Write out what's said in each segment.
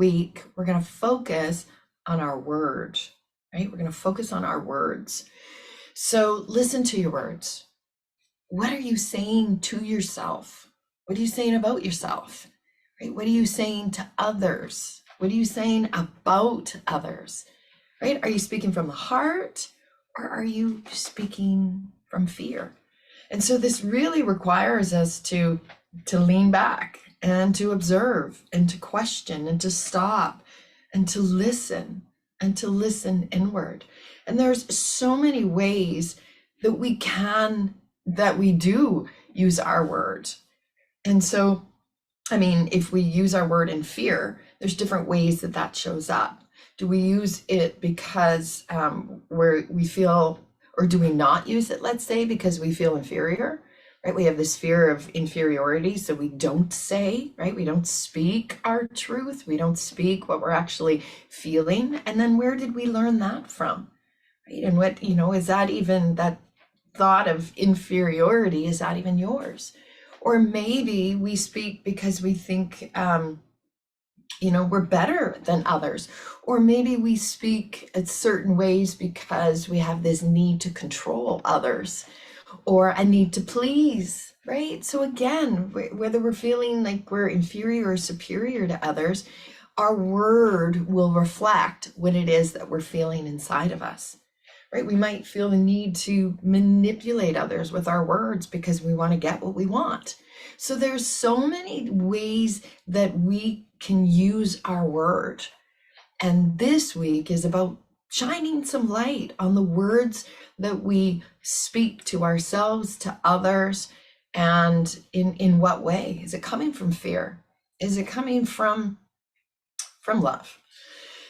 week, we're going to focus on our word, right? We're going to focus on our words. So listen to your words. What are you saying to yourself? What are you saying about yourself? Right? What are you saying to others? What are you saying about others? Right? Are you speaking from the heart, or are you speaking from fear? And so this really requires us to lean back and to observe and to question and to stop and to listen inward. And there's so many ways that we do use our word. And so, I mean, if we use our word in fear, there's different ways that shows up. Do we use it because we feel, or do we not use it, let's say, because we feel inferior, right? We have this fear of inferiority, so we don't say, right? We don't speak our truth. We don't speak what we're actually feeling. And then where did we learn that from, right? And what, is that even, that thought of inferiority, is that even yours? Or maybe we speak because we think, we're better than others. Or maybe we speak in certain ways because we have this need to control others, or a need to please, right? So again, whether we're feeling like we're inferior or superior to others, our word will reflect what it is that we're feeling inside of us, right? We might feel the need to manipulate others with our words because we want to get what we want. So there's so many ways that we can use our word. And this week is about shining some light on the words that we speak to ourselves, to others, and in what way? Is it coming from fear? Is it coming from love?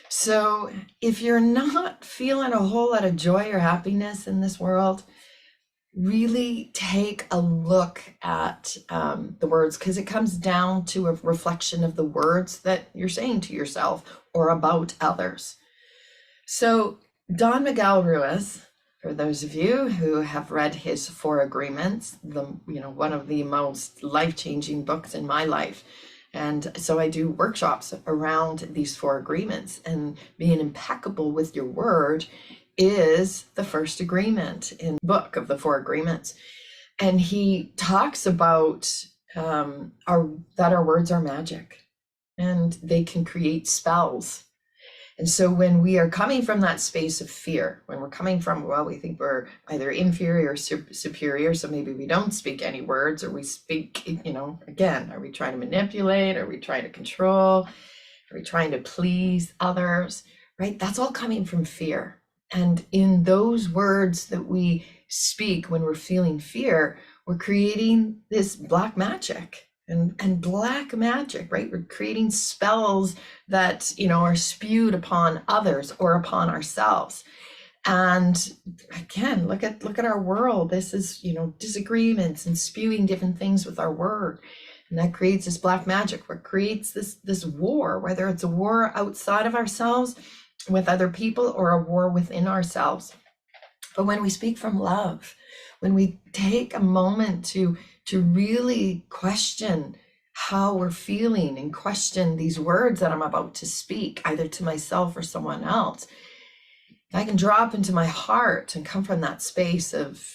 So if you're not feeling a whole lot of joy or happiness in this world, really take a look at the words, because it comes down to a reflection of the words that you're saying to yourself or about others. So Don Miguel Ruiz, for those of you who have read his 4 Agreements, one of the most life-changing books in my life. And so I do workshops around these 4 agreements, and being impeccable with your word is the first agreement in the book of the 4 Agreements. And he talks about that our words are magic and they can create spells. And so when we are coming from that space of fear, when we're coming from, we think we're either inferior or superior, so maybe we don't speak any words, or we speak, again, are we trying to manipulate? Are we trying to control? Are we trying to please others, right? That's all coming from fear. And in those words that we speak when we're feeling fear, we're creating this black magic. And black magic, right? We're creating spells that, are spewed upon others or upon ourselves. And again, look at our world. This is, disagreements and spewing different things with our word. And that creates this black magic, what creates this war, whether it's a war outside of ourselves with other people or a war within ourselves. But when we speak from love, when we take a moment to really question how we're feeling and question these words that I'm about to speak, either to myself or someone else, I can drop into my heart and come from that space of,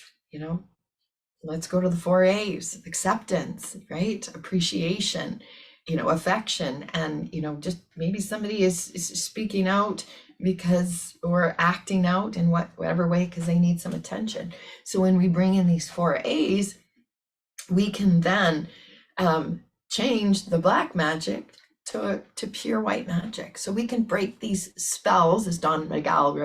let's go to the 4 A's, acceptance, right? Appreciation, affection, and, just maybe somebody is speaking out because, or acting out in whatever way, because they need some attention. So when we bring in these 4 A's, we can then change the black magic to pure white magic. So we can break these spells, as Don Miguel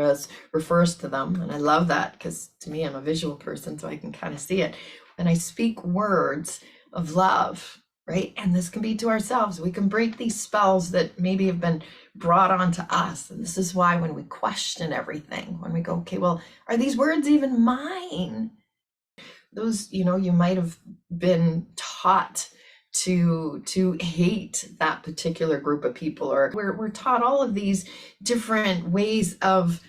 refers to them. And I love that, because to me, I'm a visual person, so I can kind of see it. When I speak words of love, right? And this can be to ourselves. We can break these spells that maybe have been brought onto us. And this is why when we question everything, when we go, okay, well, are these words even mine? Those, you might have been taught to hate that particular group of people, or we're taught all of these different ways of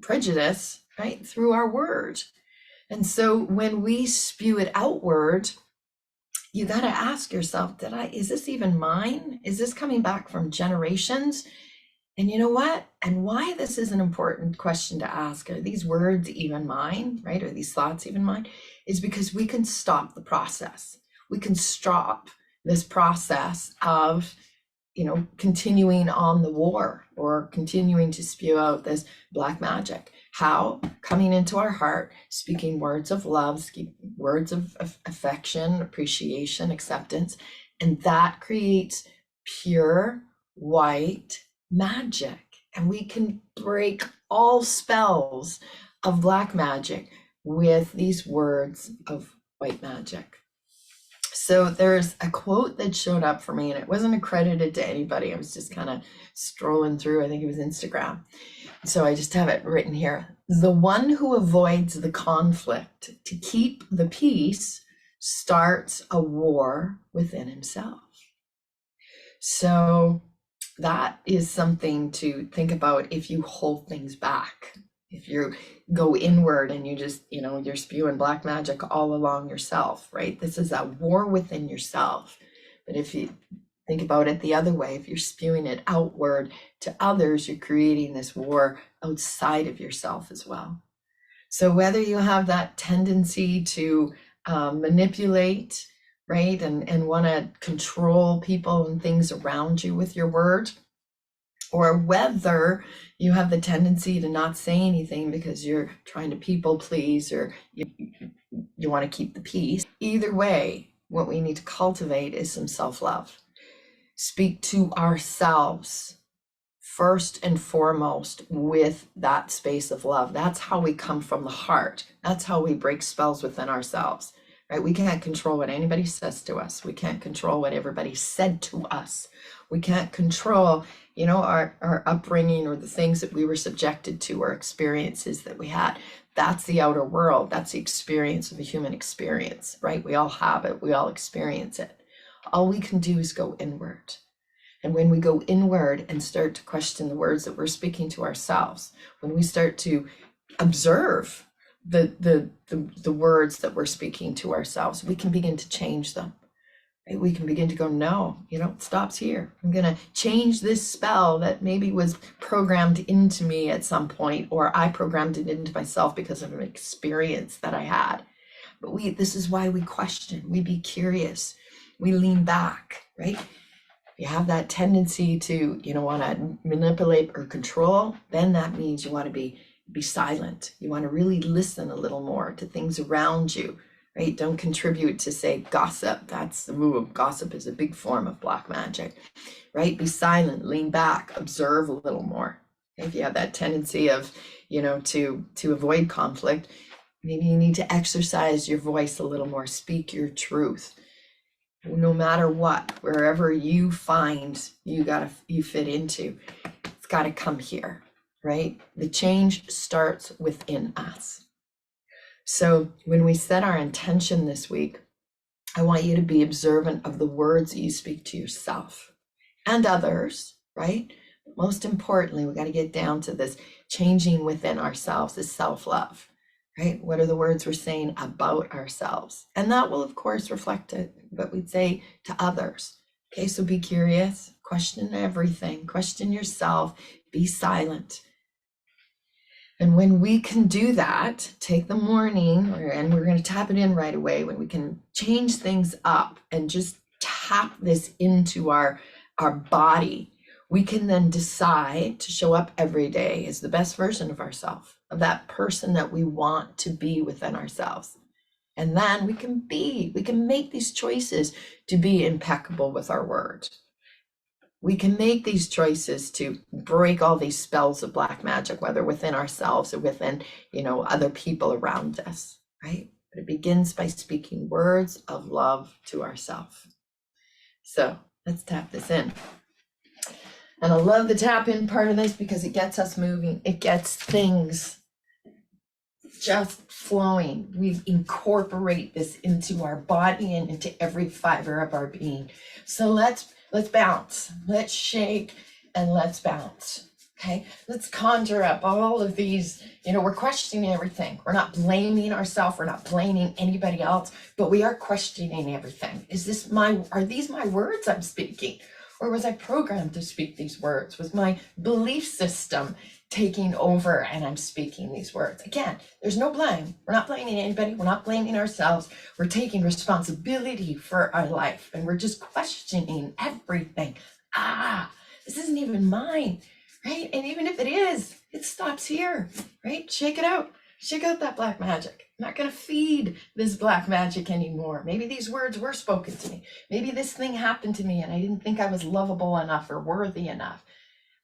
prejudice, right, through our word. And so when we spew it outward, you got to ask yourself, is this even mine? Is this coming back from generations? And you know what? And why this is an important question to ask, are these words even mine, right? Are these thoughts even mine? Is because we can stop the process. We can stop this process of, continuing on the war or continuing to spew out this black magic. How? Coming into our heart, speaking words of love, words of affection, appreciation, acceptance, and that creates pure white magic. And we can break all spells of black magic with these words of white magic. So there's a quote that showed up for me, and it wasn't accredited to anybody. I was just kind of strolling through, I think it was Instagram. So I just have it written here. The one who avoids the conflict to keep the peace starts a war within himself. So that is something to think about if you hold things back. If you go inward and you just, you're spewing black magic all along yourself, right? This is a war within yourself. But if you think about it the other way, if you're spewing it outward to others, you're creating this war outside of yourself as well. So whether you have that tendency to manipulate, right, and want to control people and things around you with your word, or whether you have the tendency to not say anything because you're trying to people please or you want to keep the peace. Either way, what we need to cultivate is some self-love. Speak to ourselves first and foremost with that space of love. That's how we come from the heart. That's how we break spells within ourselves, right? We can't control what anybody says to us. We can't control what everybody said to us. We can't control, our upbringing or the things that we were subjected to or experiences that we had. That's the outer world. That's the experience of a human experience, right? We all have it. We all experience it. All we can do is go inward. And when we go inward and start to question the words that we're speaking to ourselves, when we start to observe the words that we're speaking to ourselves, we can begin to change them. Right? We can begin to go, no, it stops here. I'm going to change this spell that maybe was programmed into me at some point, or I programmed it into myself because of an experience that I had. But this is why we question, we be curious, we lean back, right? If you have that tendency to, want to manipulate or control, then that means you want to be silent. You want to really listen a little more to things around you, right? Don't contribute to, say, gossip. That's the move. Gossip is a big form of black magic, right? Be silent, lean back, observe a little more. If you have that tendency of, to avoid conflict, maybe you need to exercise your voice a little more, speak your truth. No matter what, wherever you find you fit into, it's got to come here, right? The change starts within us. So when we set our intention this week, I want you to be observant of the words that you speak to yourself and others, right? Most importantly, we got to get down to this changing within ourselves, this self-love, right? What are the words we're saying about ourselves? And that will, of course, reflect what we'd say to others. Okay, so be curious, question everything, question yourself, be silent. And when we can do that, take the morning, and we're going to tap it in right away, when we can change things up and just tap this into our body, we can then decide to show up every day as the best version of ourselves, of that person that we want to be within ourselves. And then we can make these choices to be impeccable with our words. We can make these choices to break all these spells of black magic, whether within ourselves or within, other people around us, right? But it begins by speaking words of love to ourselves. So let's tap this in. And I love the tap in part of this because it gets us moving. It gets things just flowing. We incorporate this into our body and into every fiber of our being. So let's bounce, let's shake, and let's bounce. Okay, let's conjure up all of these, we're questioning everything. We're not blaming ourselves, we're not blaming anybody else, but we are questioning everything. Are these my words I'm speaking? Or was I programmed to speak these words? Was my belief system taking over and I'm speaking these words? Again, there's no blame. We're not blaming anybody, we're not blaming ourselves. We're taking responsibility for our life and we're just questioning everything. This isn't even mine. Right? And even if it is, it stops here, right? Shake it out. Shake out that black magic. I'm not going to feed this black magic anymore. Maybe these words were spoken to me. Maybe this thing happened to me and I didn't think I was lovable enough or worthy enough,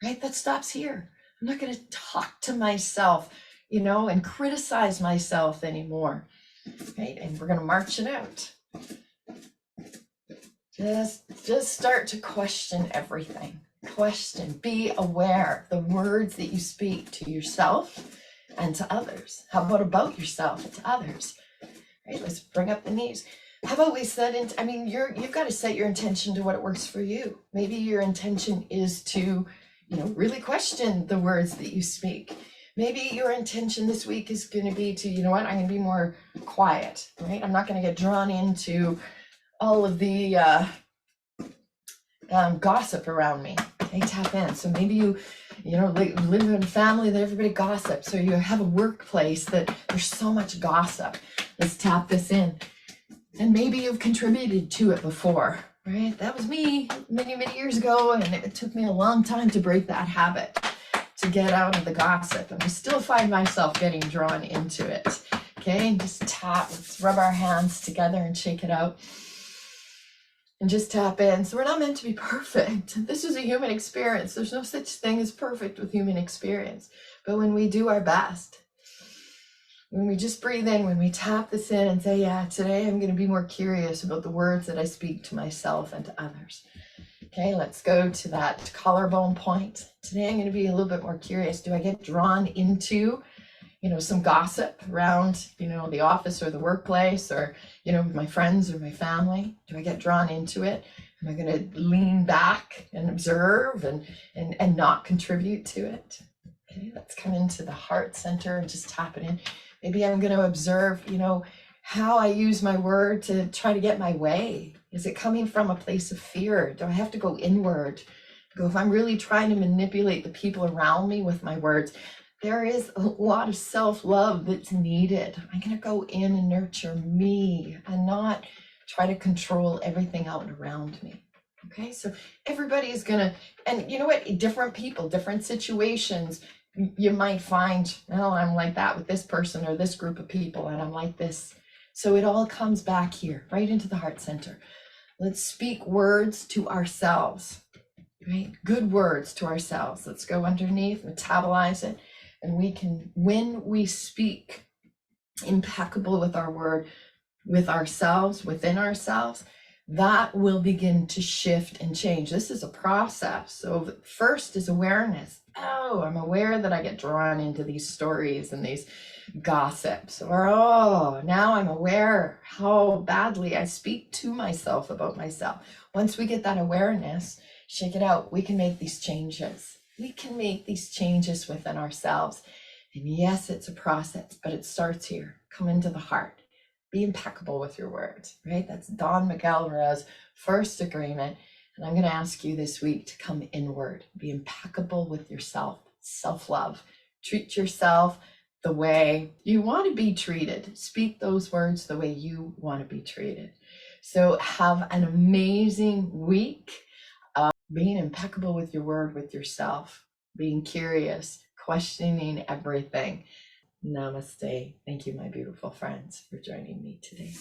right? That stops here. I'm not going to talk to myself, and criticize myself anymore, right? And we're going to march it out. Just start to question everything. Question, be aware the words that you speak to yourself and to others. How about yourself to others? Right, let's bring up the knees. How about we you've got to set your intention to what works for you. Maybe your intention is to, really question the words that you speak. Maybe your intention this week is going to be to, I'm going to be more quiet, right? I'm not going to get drawn into all of the gossip around me. Okay, tap in. So maybe you live in a family that everybody gossips, or you have a workplace that there's so much gossip. Let's tap this in. And maybe you've contributed to it before, right? That was me many, many years ago, and it took me a long time to break that habit, to get out of the gossip. And I still find myself getting drawn into it. Okay, and just tap. Let's rub our hands together and shake it out. And just tap in. So we're not meant to be perfect. This is a human experience. There's no such thing as perfect with human experience. But when we do our best, when we just breathe in, when we tap this in and say, yeah, today I'm going to be more curious about the words that I speak to myself and to others. Okay, let's go to that collarbone point. Today I'm going to be a little bit more curious. Do I get drawn into some gossip around, the office or the workplace, or, my friends or my family? Do I get drawn into it? Am I going to lean back and observe and not contribute to it? Okay, let's come into the heart center and just tap it in. Maybe I'm going to observe, how I use my word to try to get my way. Is it coming from a place of fear? Do I have to go inward? If I'm really trying to manipulate the people around me with my words, there is a lot of self-love that's needed. I'm going to go in and nurture me and not try to control everything out around me. Okay, so everybody is going to, and you know what, different people, different situations, you might find, I'm like that with this person or this group of people, and I'm like this. So it all comes back here, right into the heart center. Let's speak words to ourselves, right? Good words to ourselves. Let's go underneath, metabolize it. And we can, when we speak impeccable with our word, with ourselves, within ourselves, that will begin to shift and change. This is a process. So first is awareness. Oh, I'm aware that I get drawn into these stories and these gossips. Or, now I'm aware how badly I speak to myself about myself. Once we get that awareness, shake it out, we can make these changes. We can make these changes within ourselves. And yes, it's a process, but it starts here. Come into the heart. Be impeccable with your words, right? That's Don McElroy's first agreement. And I'm going to ask you this week to come inward. Be impeccable with yourself. Self-love. Treat yourself the way you want to be treated. Speak those words the way you want to be treated. So have an amazing week. Being impeccable with your word, with yourself, being curious, questioning everything. Namaste. Thank you, my beautiful friends, for joining me today.